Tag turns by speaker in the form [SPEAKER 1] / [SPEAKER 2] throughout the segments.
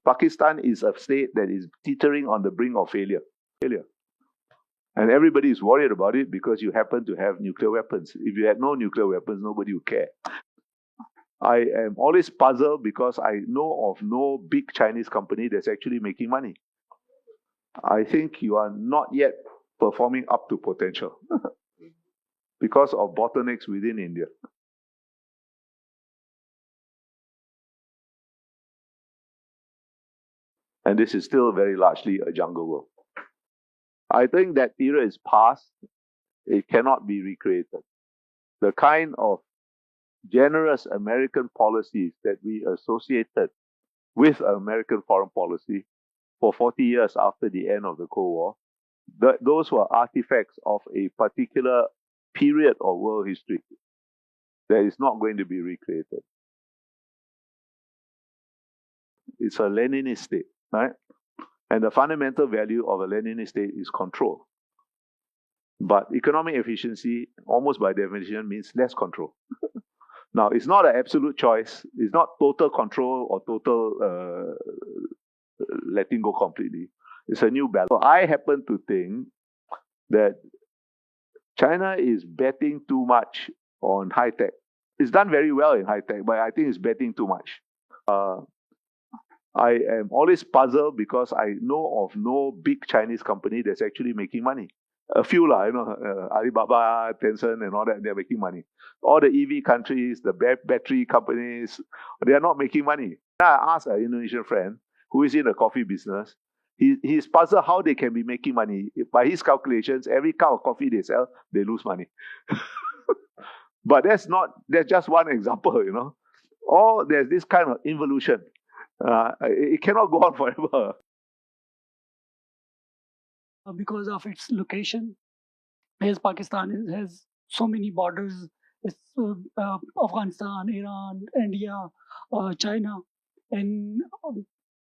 [SPEAKER 1] Pakistan is a state that is teetering on the brink of failure. And everybody is worried about it because you happen to have nuclear weapons. If you had no nuclear weapons, nobody would care. I am always puzzled because I know of no big Chinese company that's actually making money. I think you are not yet performing up to potential because of bottlenecks within India. And this is still very largely a jungle world. I think that era is past. It cannot be recreated. The kind of generous American policies that we associated with American foreign policy for 40 years after the end of the Cold War, those were artifacts of a particular period of world history that is not going to be recreated. It's a Leninist state, right? And the fundamental value of a Leninist state is control. But economic efficiency, almost by definition, means less control. Now, it's not an absolute choice. It's not total control or total letting go completely. It's a new balance. So I happen to think that China is betting too much on high tech. It's done very well in high tech, but I think it's betting too much. I am always puzzled because I know of no big Chinese company that's actually making money. A few, Alibaba, Tencent, and all that, they're making money. All the EV countries, the battery companies, they are not making money. I asked an Indonesian friend who is in the coffee business. He's puzzled how they can be making money. By his calculations, every cup of coffee they sell, they lose money. But that's just one example, Or there's this kind of involution. It cannot go on forever.
[SPEAKER 2] Because of its location, as Pakistan has so many borders, it's Afghanistan, Iran, India, China, and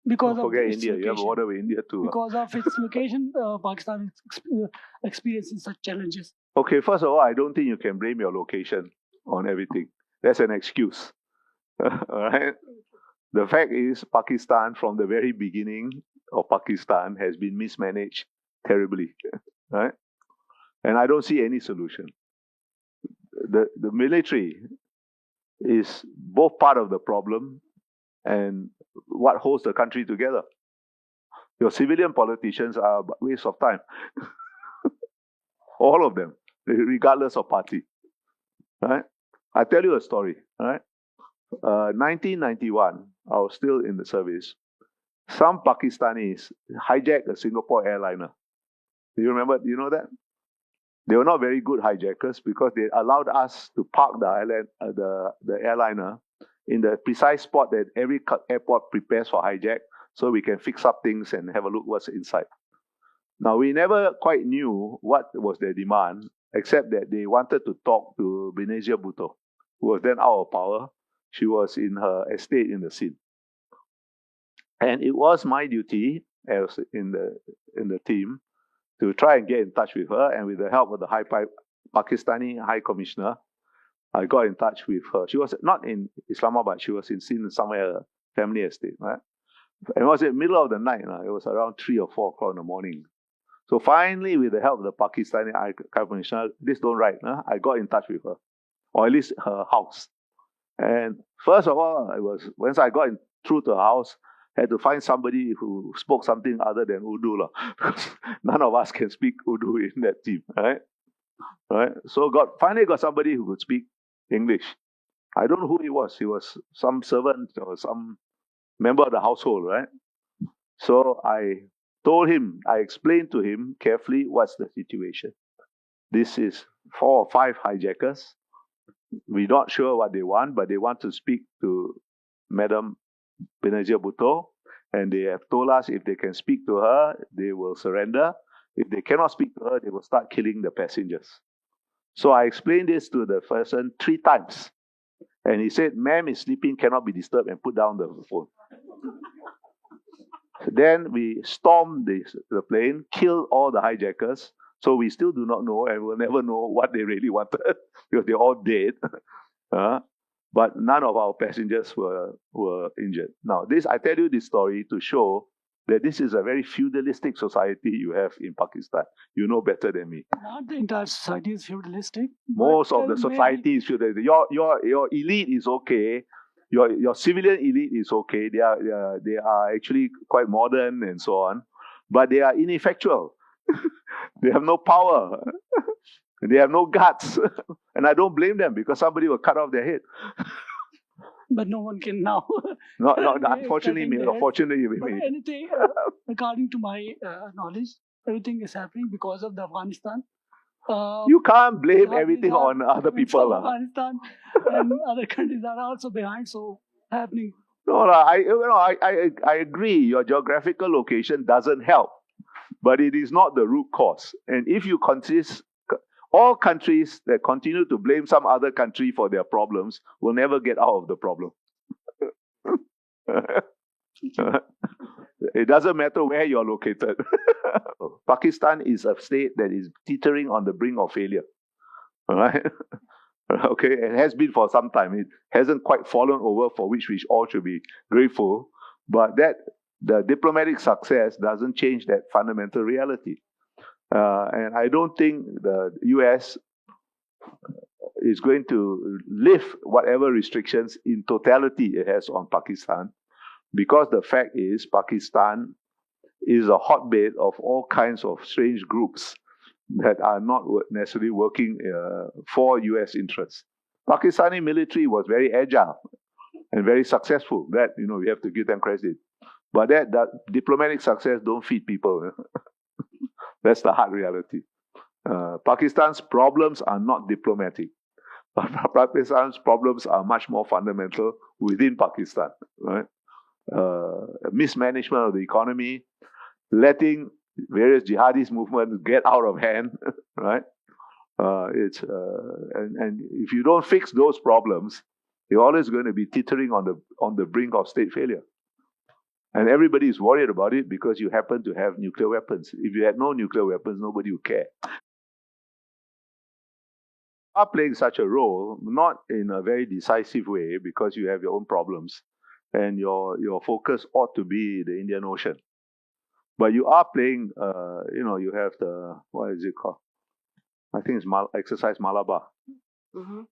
[SPEAKER 2] because
[SPEAKER 1] Don't forget
[SPEAKER 2] of its
[SPEAKER 1] India. You have a
[SPEAKER 2] location,
[SPEAKER 1] border with India too.
[SPEAKER 2] because of its location, Pakistan is experiencing such challenges.
[SPEAKER 1] Okay, first of all, I don't think you can blame your location on everything. That's an excuse. All right. The fact is, Pakistan, from the very beginning of Pakistan, has been mismanaged terribly, right? And I don't see any solution. The military is both part of the problem and what holds the country together. Your civilian politicians are a waste of time. All of them, regardless of party, right? I tell you a story, right? 1991, I was still in the service. Some Pakistanis hijacked a Singapore airliner. Do you remember? Do you know that? They were not very good hijackers because they allowed us to park the airliner in the precise spot that every airport prepares for hijack, so we can fix up things and have a look what's inside. Now, we never quite knew what was their demand, except that they wanted to talk to Benazir Bhutto, who was then out of power. She was in her estate in the Sindh. And it was my duty, as in the team, to try and get in touch with her. And with the help of the Pakistani High Commissioner, I got in touch with her. She was not in Islamabad. She was in Sindh, somewhere, family estate, right? And it was in the middle of the night. It was around 3 or 4 o'clock in the morning. So finally, with the help of the Pakistani High Commissioner, this don't write, I got in touch with her, or at least her house. And first of all, once I got through to her house, I had to find somebody who spoke something other than Urdu, because none of us can speak Urdu in that team, right? So finally got somebody who could speak English. I don't know who he was. He was some servant or some member of the household, right? So I explained to him carefully what's the situation. This is 4 or 5 hijackers. We're not sure what they want, but they want to speak to Madam Benazir Bhutto, and they have told us if they can speak to her, they will surrender. If they cannot speak to her, they will start killing the passengers. So I explained this to the person 3 times. And he said, "Ma'am is sleeping, cannot be disturbed," and put down the phone. Then we stormed the plane, killed all the hijackers. So we still do not know, and we'll never know what they really wanted, because they're all dead. but none of our passengers were injured. Now, I tell you this story to show that this is a very feudalistic society you have in Pakistan. You know better than me.
[SPEAKER 2] Not the entire society is feudalistic.
[SPEAKER 1] Most of the society is feudalistic. Your elite is okay. Your civilian elite is okay. They are actually quite modern and so on, but they are ineffectual. They have no power. They have no guts. And I don't blame them because somebody will cut off their head.
[SPEAKER 2] But no one can now.
[SPEAKER 1] Not unfortunately, unfortunately.
[SPEAKER 2] But anything, according to my knowledge, everything is happening because of the Afghanistan.
[SPEAKER 1] You can't blame everything on other people.
[SPEAKER 2] Afghanistan and other countries are also behind, so happening.
[SPEAKER 1] No, I agree. Your geographical location doesn't help, but it is not the root cause. And if you consist, all countries that continue to blame some other country for their problems will never get out of the problem. It doesn't matter where you're located. Pakistan is a state that is teetering on the brink of failure. All right? Okay, it has been for some time. It hasn't quite fallen over, for which we all should be grateful. But the diplomatic success doesn't change that fundamental reality. And I don't think the US is going to lift whatever restrictions in totality it has on Pakistan, because the fact is Pakistan is a hotbed of all kinds of strange groups that are not necessarily working for US interests. Pakistani military was very agile and very successful. That, we have to give them credit. But that diplomatic success don't feed people. That's the hard reality. Pakistan's problems are not diplomatic. Pakistan's problems are much more fundamental within Pakistan, right? Mismanagement of the economy, letting various jihadist movements get out of hand, right? And if you don't fix those problems, you're always going to be teetering on the brink of state failure. And everybody is worried about it because you happen to have nuclear weapons. If you had no nuclear weapons, nobody would care. You are playing such a role, not in a very decisive way, because you have your own problems, and your focus ought to be the Indian Ocean. But you are playing, you have the, what is it called? I think it's Exercise Malabar. Mm-hmm.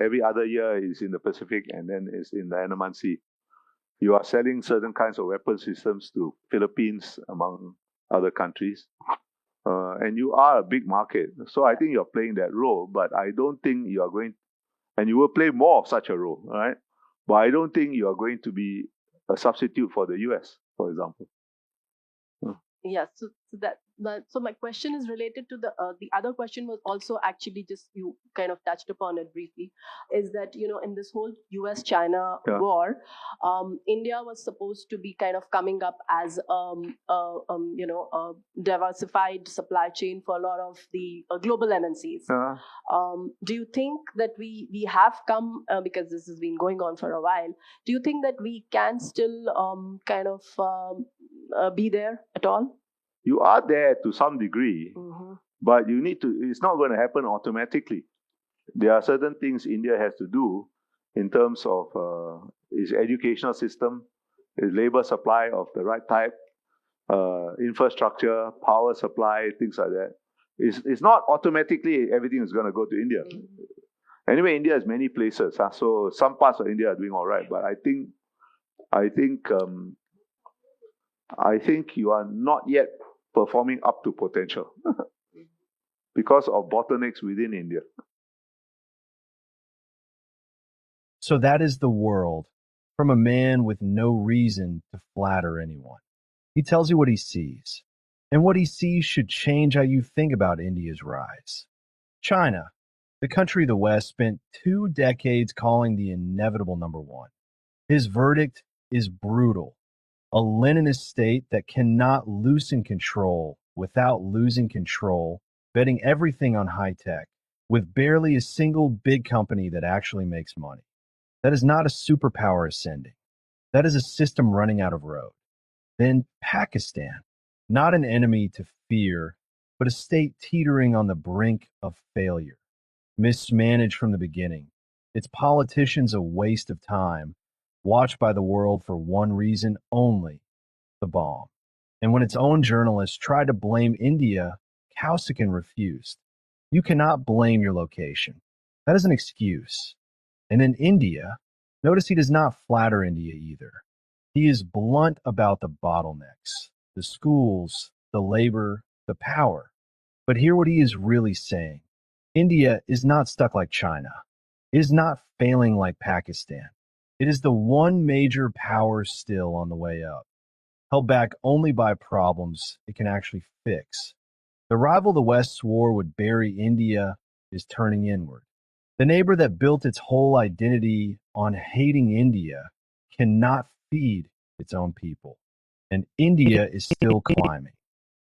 [SPEAKER 1] Every other year is in the Pacific, and then it's in the Andaman Sea. You are selling certain kinds of weapon systems to Philippines, among other countries. And you are a big market. So I think you're playing that role, but I don't think you are going, and you will play more of such a role, right? But I don't think you are going to be a substitute for the US, for example.
[SPEAKER 3] Yeah, so my question is related to the other question was also actually just you kind of touched upon it briefly, is that in this whole US-China war, India was supposed to be kind of coming up as a diversified supply chain for a lot of the global MNCs. Do you think that we have come, because this has been going on for a while, do you think that we can still be there at all?
[SPEAKER 1] You are there to some degree, mm-hmm. But you need to, it's not going to happen automatically. There are certain things India has to do in terms of its educational system, its labor supply of the right type, infrastructure, power supply, things like that. It's not automatically everything is going to go to India. Mm-hmm. Anyway, India has many places, so some parts of India are doing all right, but I think you are not yet performing up to potential because of bottlenecks within India.
[SPEAKER 4] So that is the world from a man with no reason to flatter anyone. He tells you what he sees, and what he sees should change how you think about India's rise. China, the country the West spent 2 decades calling the inevitable number one. His verdict is brutal. A Leninist state that cannot loosen control without losing control, betting everything on high tech, with barely a single big company that actually makes money. That is not a superpower ascending. That is a system running out of road. Then Pakistan, not an enemy to fear, but a state teetering on the brink of failure, mismanaged from the beginning, its politicians a waste of time, watched by the world for one reason only, the bomb. And when its own journalists tried to blame India, Kausikan refused. You cannot blame your location. That is an excuse. And in India, notice he does not flatter India either. He is blunt about the bottlenecks, the schools, the labor, the power. But hear what he is really saying. India is not stuck like China. It is not failing like Pakistan. It is the one major power still on the way up, held back only by problems it can actually fix. The rival the West swore would bury India is turning inward. The neighbor that built its whole identity on hating India cannot feed its own people, and India is still climbing.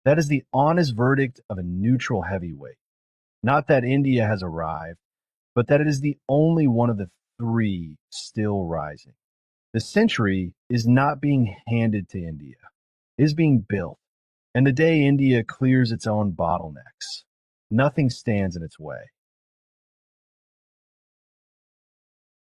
[SPEAKER 4] That is the honest verdict of a neutral heavyweight. Not that India has arrived, but that it is the only one of the three still rising. The century is not being handed to India. It is being built. And the day India clears its own bottlenecks, nothing stands in its way.